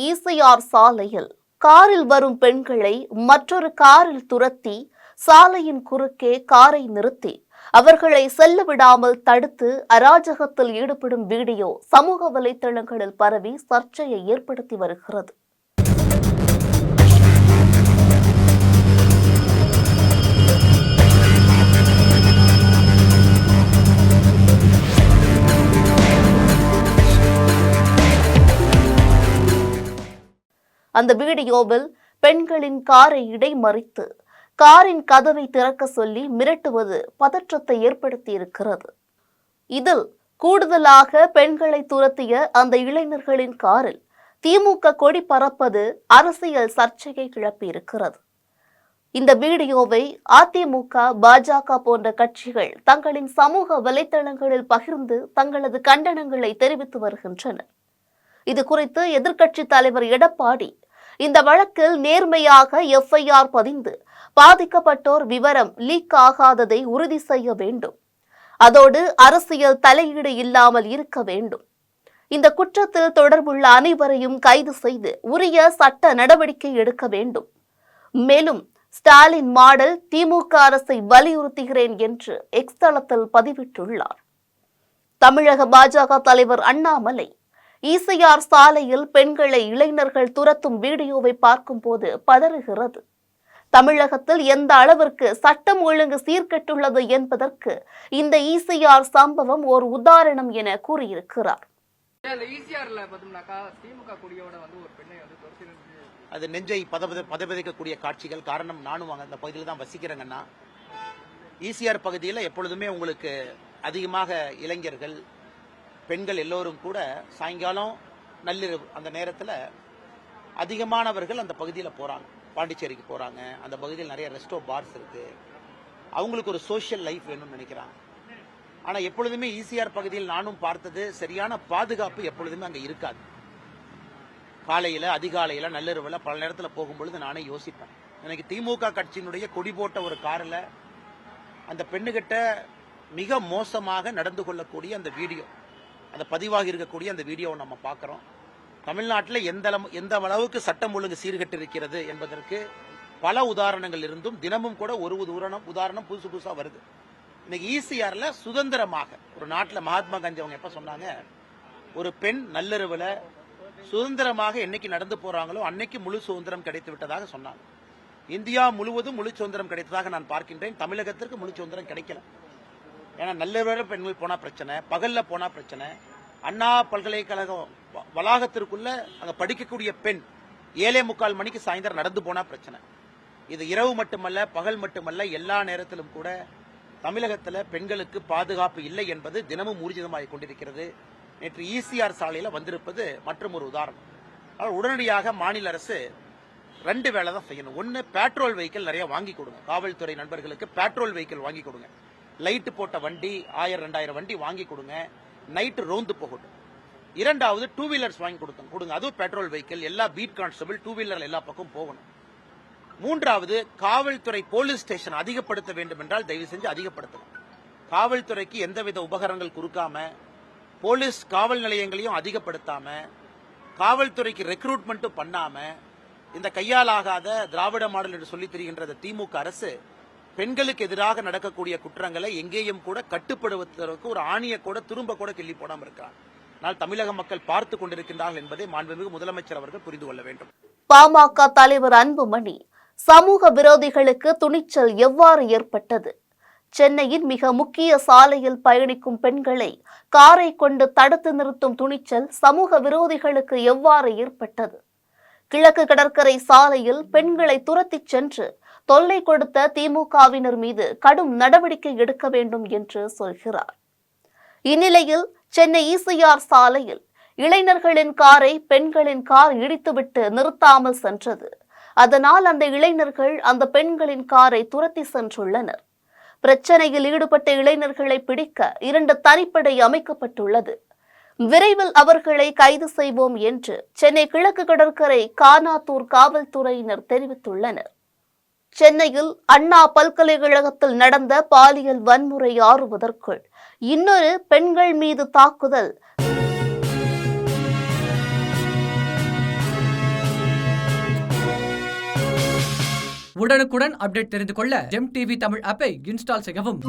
ECR சாலையில் காரில் வரும் பெண்களை மற்றொரு காரில் துரத்தி சாலையின் குறுக்கே காரை நிறுத்தி அவர்களை செல்ல விடாமல் தடுத்து அராஜகத்தில் ஈடுபடும் வீடியோ சமூக வலைதளங்களில் பரவி சர்ச்சையை ஏற்படுத்தி வருகிறது. அந்த வீடியோவில் பெண்களின் காரை இடைமறித்து காரின் கதவை திறக்க சொல்லி மிரட்டுவது பதற்றத்தை ஏற்படுத்தியிருக்கிறது. இதில் கூடுதலாக பெண்களை துரத்திய அந்த இளைஞர்களின் காரில் திமுக கொடி பறப்பது அரசியல் சர்ச்சையை கிளப்பியிருக்கிறது. இந்த வீடியோவை அதிமுக, பாஜக போன்ற கட்சிகள் தங்களின் சமூக வலைதளங்களில் பகிர்ந்து தங்களது கண்டனங்களை தெரிவித்து வருகின்றனர். இது குறித்து எதிர்க்கட்சி தலைவர் எடப்பாடி இந்த வழக்கில் நேர்மையாக எஃப்ஐஆர் பதிந்து பாதிக்கப்பட்டோர் விவரம் லீக் ஆகாததை உறுதி செய்ய வேண்டும், அதோடு அரசியல் தலையீடு இல்லாமல் இருக்க வேண்டும், இந்த குற்றத்தில் தொடர்புள்ள அனைவரையும் கைது செய்து உரிய சட்ட நடவடிக்கை எடுக்க வேண்டும், மேலும் ஸ்டாலின் மாடல் திமுக அரசை வலியுறுத்துகிறேன் என்று எக்ஸ் தளத்தில் பதிவிட்டுள்ளார். தமிழக பாஜக தலைவர் அண்ணாமலை ஈசிஆர் சாலையில் பெண்களை இளைஞர்கள் துரத்தும் வீடியோவை பார்க்கும் போது பதறுகிறது. தமிழகத்தில் எந்த அளவிற்கு சட்டம் ஒழுங்கு சீர்கெட்டுள்ளது என்பதற்கு இந்த ஈசிஆர் சம்பவம் ஒரு உதாரணம் என கூறியிருக்கிறார். அது நெஞ்சை பதபதிக்கக்கூடிய காட்சிகள். காரணம், நானும் அந்த பகுதியில் தான் வசிக்கிறேங்கன்னா, ஈசிஆர் பகுதியில் எப்பொழுதுமே உங்களுக்கு அதிகமாக இளைஞர்கள், பெண்கள் எல்லோரும் கூட சாயங்காலம் நள்ளிரவு அந்த நேரத்தில் அதிகமானவர்கள் அந்த பகுதியில் போகிறாங்க. பாண்டிச்சேரிக்கு போகிறாங்க. அந்த பகுதியில் நிறைய ரெஸ்டோ பார்ஸ் இருக்குது. அவங்களுக்கு ஒரு சோஷியல் லைஃப் வேணும்னு நினைக்கிறாங்க. ஆனால் எப்பொழுதுமே ஈசிஆர் பகுதியில் நானும் பார்த்தது, சரியான பாதுகாப்பு எப்பொழுதுமே அங்கே இருக்காது. காலையில், அதிகாலையில், நள்ளிரவில் பல நேரத்தில் போகும்பொழுது நானே யோசிப்பேன். எனக்கு திமுக கட்சியினுடைய கொடி போட்ட ஒரு காரில் அந்த பெண்ணுகிட்ட மிக மோசமாக நடந்து கொள்ளக்கூடிய அந்த வீடியோ, அந்த பதிவாகி இருக்கக்கூடிய அந்த வீடியோவை நம்ம பார்க்குறோம். தமிழ்நாட்டில் எந்த அளவுக்கு சட்டம் ஒழுங்கு சீர்கட்டு இருக்கிறது என்பதற்கு பல உதாரணங்கள் இருந்தும் தினமும் கூட ஒரு உதாரணம் புதுசாக வருது. இன்னைக்கு ஈசிஆர்ல சுதந்திரமாக ஒரு நாட்டில் மகாத்மா காந்தி அவங்க எப்ப சொன்னாங்க, ஒரு பெண் நள்ளிரவுல சுதந்திரமாக என்னைக்கு நடந்து போறாங்களோ அன்னைக்கு முழு சுதந்திரம் கிடைத்து விட்டதாக சொன்னாங்க. இந்தியா முழுவதும் முழு சுதந்திரம் கிடைத்ததாக நான் பார்க்கின்றேன். தமிழகத்திற்கு முழு சுதந்திரம் கிடைக்கல. ஏன்னா நள்ளிரவில் பெண்கள் போனா பிரச்சனை, பகல்ல போனா பிரச்சனை. அண்ணா பல்கலைக்கழகம் வளாகத்திற்குள்ள அங்க படிக்கக்கூடிய பெண் 7:45 மணிக்கு சாயந்தரம் நடந்து போனா பிரச்சனை. இது இரவு மட்டுமல்ல, பகல் மட்டுமல்ல, எல்லா நேரத்திலும் கூட தமிழகத்தில் பெண்களுக்கு பாதுகாப்பு இல்லை என்பது தினமும் ஊர்ஜிதமாக கொண்டிருக்கிறது. நேற்று ஈசிஆர் சாலையில் வந்திருப்பது மற்றும் ஒரு உதாரணம். உடனடியாக மாநில அரசு 2 வேலை தான் செய்யணும். ஒன்று, பெட்ரோல் வெஹிக்கிள் நிறைய வாங்கி கொடுங்க. காவல்துறை நண்பர்களுக்கு பெட்ரோல் வெஹிக்கிள் வாங்கி கொடுங்க. லைட்டு போட்ட வண்டி 1000-2000 வண்டி வாங்கி கொடுங்க. நைட்டு ரோந்து போகட்டும். 2வது, 2 வீலர்ஸ் வாங்கி கொடுங்க. அதுவும் பெட்ரோல் வெஹிக்கிள், எல்லா பீட் கான்ஸ்டபிள் 2 வீலர் எல்லா பக்கம் போகணும். 3வது, காவல்துறை போலீஸ் ஸ்டேஷன் அதிகப்படுத்த வேண்டும் என்றால் தயவு செஞ்சு அதிகப்படுத்தணும். காவல்துறைக்கு எந்தவித உபகரணங்கள் கொடுக்காம, போலீஸ் காவல் நிலையங்களையும் அதிகப்படுத்தாம, காவல்துறைக்கு ரெக்ரூட்மெண்ட்டும் பண்ணாம, இந்த கையாலாகாத திராவிட மாடல் என்று சொல்லி தெரிகின்ற திமுக அரசு பெண்களுக்கு எதிராக நடக்கக்கூடிய குற்றங்களை எங்கேயும் கூட கட்டுப்படுவதற்கு ஒரு ஆணியை கூட திரும்ப கூட கிள்ளி போடாமல் இருக்கிறார். ஆனால் தமிழக மக்கள் பார்த்து கொண்டிருக்கின்றார்கள் என்பதை மாண்புமிகு முதலமைச்சர் அவர்கள் புரிந்து கொள்ள வேண்டும். பாமக தலைவர் அன்புமணி சமூக விரோதிகளுக்கு துணிச்சல் எவ்வாறு ஏற்பட்டது? சென்னையின் மிக முக்கிய சாலையில் பயணிக்கும் பெண்களை காரை கொண்டு தடுத்து நிறுத்தும் துணிச்சல் சமூக விரோதிகளுக்கு எவ்வாறு ஏற்பட்டது? கிழக்கு கடற்கரை சாலையில் பெண்களை துரத்திச் சென்று தொல்லை கொடுத்த திமுகவினர் மீது கடும் நடவடிக்கை எடுக்க வேண்டும் என்று சொல்கிறார். இந்நிலையில் சென்னை ஈசிஆர் சாலையில் இளைஞர்களின் காரை பெண்களின் கார் இடித்துவிட்டு நிறுத்தாமல் சென்றது. அதனால் அந்த இளைஞர்கள் அந்த பெண்களின் காரை துரத்தி சென்றுள்ளனர். பிரச்சனையில் ஈடுபட்ட இளைஞர்களை பிடிக்க 2 தனிப்படை அமைக்கப்பட்டுள்ளது. விரைவில் அவர்களை கைது செய்வோம் என்று சென்னை கிழக்கு கடற்கரை கானாத்தூர் காவல்துறையினர் தெரிவித்துள்ளனர். சென்னையில் அண்ணா பல்கலைக்கழகத்தில் நடந்த பாலியல் வன்முறை ஆறுவதற்குள் இன்னொரு பெண்கள் மீது தாக்குதல் உடனுக்குடன் அப்டேட் தெரிந்து கொள்ள ஜெம் டிவி தமிழ் ஆப்பை இன்ஸ்டால் செய்யவும்.